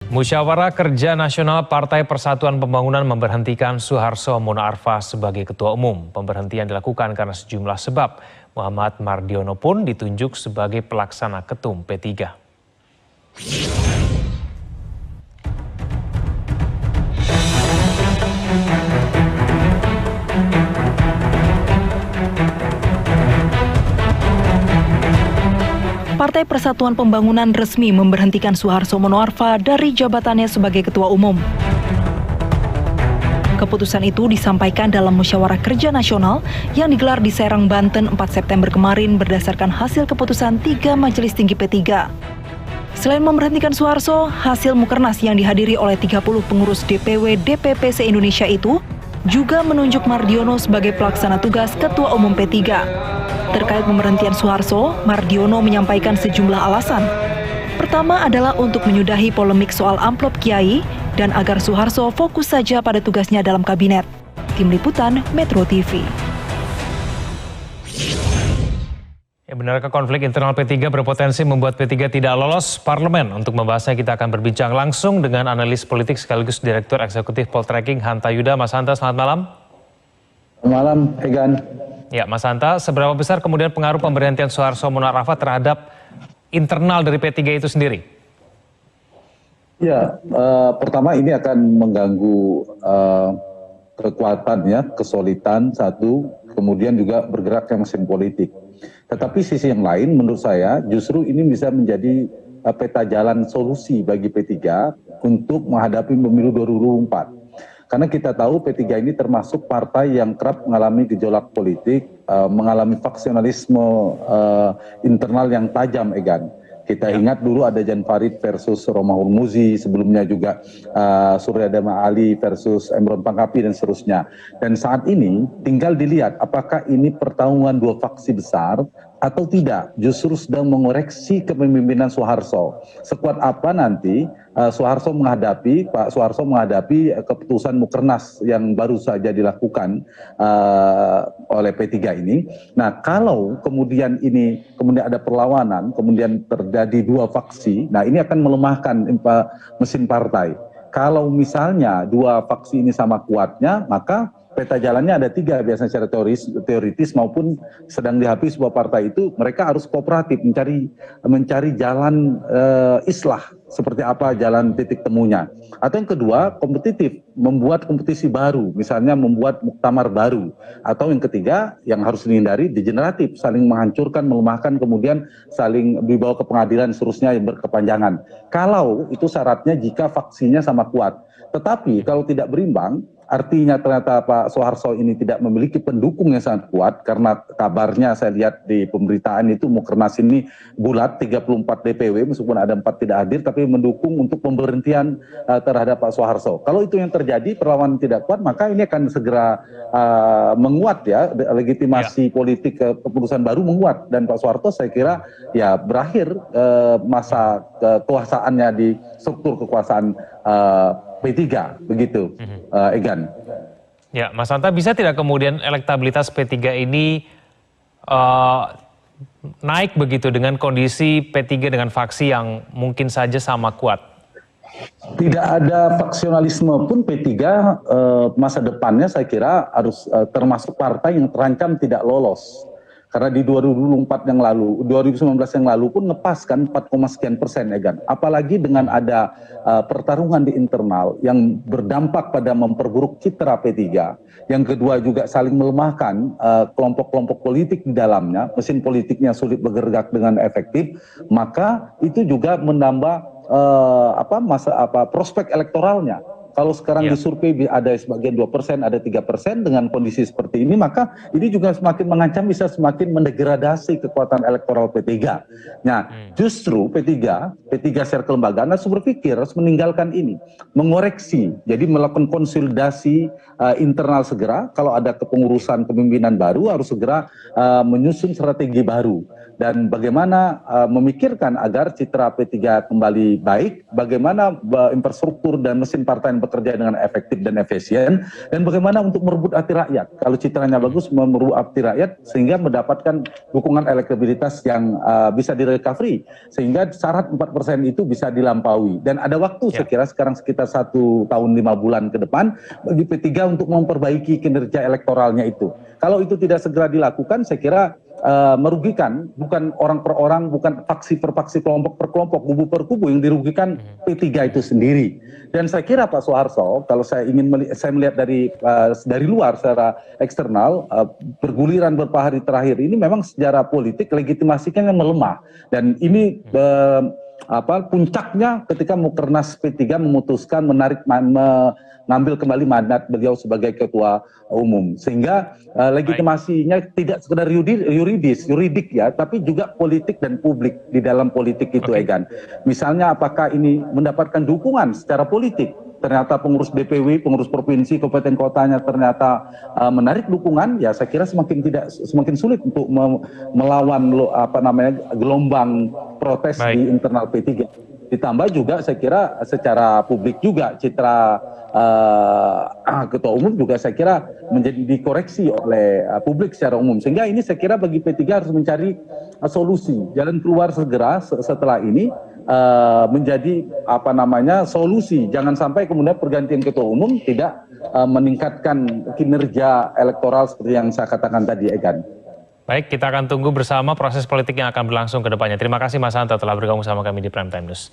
Musyawarah Kerja Nasional Partai Persatuan Pembangunan memberhentikan Suharso Mono Arfa sebagai Ketua Umum. Pemberhentian dilakukan karena sejumlah sebab. Muhammad Mardiono pun ditunjuk sebagai pelaksana ketum P3. Partai Persatuan Pembangunan resmi memberhentikan Suharso Mono Arfa dari jabatannya sebagai Ketua Umum. Keputusan itu disampaikan dalam Musyawarah Kerja Nasional yang digelar di Serang, Banten 4 September kemarin berdasarkan hasil keputusan 3 Majelis Tinggi P3. Selain memberhentikan Suharso, hasil Mukernas yang dihadiri oleh 30 pengurus DPW DPP se-Indonesia itu juga menunjuk Mardiono sebagai pelaksana tugas Ketua Umum P3. Terkait pemberhentian Suharso, Mardiono menyampaikan sejumlah alasan. Pertama adalah untuk menyudahi polemik soal amplop Kiai dan agar Suharso fokus saja pada tugasnya dalam kabinet. Tim Liputan Metro TV. Ya, benarkah konflik internal P3 berpotensi membuat P3 tidak lolos parlemen? Untuk membahasnya kita akan berbincang langsung dengan analis politik sekaligus Direktur Eksekutif Poltreking Hanta Yuda. Mas Hanta, selamat malam. Selamat malam, Egan. Ya, Mas Hanta, seberapa besar kemudian pengaruh pemberhentian Suharso Mono Arfa terhadap internal dari P3 itu sendiri? Ya, pertama ini akan mengganggu kekuatan ya, kesolidan satu, kemudian juga bergeraknya mesin politik. Tetapi sisi yang lain menurut saya justru ini bisa menjadi peta jalan solusi bagi P3 untuk menghadapi pemilu 2024. Karena kita tahu P3 ini termasuk partai yang kerap mengalami gejolak politik, mengalami faksionalisme internal yang tajam, Egan. Kita ingat dulu ada Jan Farid versus Romahur Muzi, sebelumnya juga Surya Dharma Ali versus Emron Pangkapi dan seterusnya. Dan saat ini tinggal dilihat apakah ini pertarungan dua faksi besar atau tidak, justru sedang mengoreksi kepemimpinan Suharso. Sekuat apa nanti Pak Suharso menghadapi keputusan Mukernas yang baru saja dilakukan oleh P3 ini. Nah, kalau kemudian ada perlawanan, kemudian terjadi dua faksi, nah ini akan melemahkan mesin partai. Kalau misalnya dua faksi ini sama kuatnya, maka peta jalannya ada 3 biasanya secara teoritis maupun sedang dihadapi sebuah partai itu mereka harus kooperatif mencari jalan islah seperti apa jalan titik temunya. Atau yang kedua kompetitif, membuat kompetisi baru, misalnya membuat muktamar baru. Atau yang ketiga yang harus dihindari degeneratif, saling menghancurkan, melemahkan, kemudian saling dibawa ke pengadilan seterusnya yang berkepanjangan. Kalau itu syaratnya jika faksinya sama kuat. Tetapi kalau tidak berimbang, artinya ternyata Pak Suharso ini tidak memiliki pendukung yang sangat kuat, karena kabarnya saya lihat di pemberitaan itu Mukernas ini bulat 34 DPW meskipun ada 4 tidak hadir, tapi mendukung untuk pemberhentian terhadap Pak Suharso. Kalau itu yang terjadi, perlawanan tidak kuat, maka ini akan segera menguat ya, legitimasi politik keputusan baru menguat, dan Pak Suharso saya kira ya berakhir masa kekuasaannya di struktur kekuasaan P3 begitu, Egan. Ya, Mas Hanta, bisa tidak kemudian elektabilitas P3 ini naik begitu dengan kondisi P3 dengan faksi yang mungkin saja sama kuat? Tidak ada faksionalisme pun P3 masa depannya saya kira harus termasuk partai yang terancam tidak lolos. Karena di 2019 yang lalu pun ngepas kan 4, sekian persen, Egan. Apalagi dengan ada pertarungan di internal yang berdampak pada memperburuk citra P3. Yang kedua juga saling melemahkan kelompok-kelompok politik di dalamnya, mesin politiknya sulit bergerak dengan efektif, maka itu juga menambah prospek elektoralnya. Kalau sekarang di survei ada sebagian 2%, ada 3% dengan kondisi seperti ini, maka ini juga semakin mengancam, bisa semakin mendegradasi kekuatan elektoral P3. Nah, justru P3 secara kelembagaan harus berpikir, harus meninggalkan ini, mengoreksi, jadi melakukan konsolidasi internal segera. Kalau ada kepengurusan kepemimpinan baru, harus segera menyusun strategi baru. dan bagaimana memikirkan agar citra P3 kembali baik, bagaimana infrastruktur dan mesin partai yang bekerja dengan efektif dan efisien, dan bagaimana untuk merebut hati rakyat. Kalau citranya bagus, merebut hati rakyat sehingga mendapatkan dukungan elektabilitas yang bisa direcovery, sehingga syarat 4% itu bisa dilampaui. Dan ada waktu saya kira sekarang sekitar 1 tahun 5 bulan ke depan bagi P3 untuk memperbaiki kinerja elektoralnya itu. Kalau itu tidak segera dilakukan, saya kira merugikan bukan orang per orang, bukan faksi per faksi, kelompok per kelompok, kubu per kubu, yang dirugikan P3 itu sendiri. Dan saya kira Pak Soeharto, kalau saya melihat dari luar secara eksternal, berguliran beberapa hari terakhir ini memang sejarah politik legitimasinya melemah, dan ini puncaknya ketika Mukernas P3 memutuskan mengambil kembali mandat beliau sebagai ketua umum, sehingga legitimasinya tidak sekedar yuridik ya, tapi juga politik dan publik di dalam politik itu, Egan. Misalnya apakah ini mendapatkan dukungan secara politik? Ternyata pengurus DPW, pengurus provinsi, kabupaten kotanya ternyata menarik dukungan, ya saya kira semakin sulit untuk melawan gelombang protes di internal P3. Ditambah juga saya kira secara publik juga citra ketua umum juga saya kira menjadi dikoreksi oleh publik secara umum, sehingga ini saya kira bagi P3 harus mencari solusi, jalan keluar segera setelah ini menjadi solusi. Jangan sampai kemudian pergantian ketua umum tidak meningkatkan kinerja elektoral seperti yang saya katakan tadi, Egan. Baik, kita akan tunggu bersama proses politik yang akan berlangsung ke depannya. Terima kasih Mas Hanta telah bergabung sama kami di Prime Time News.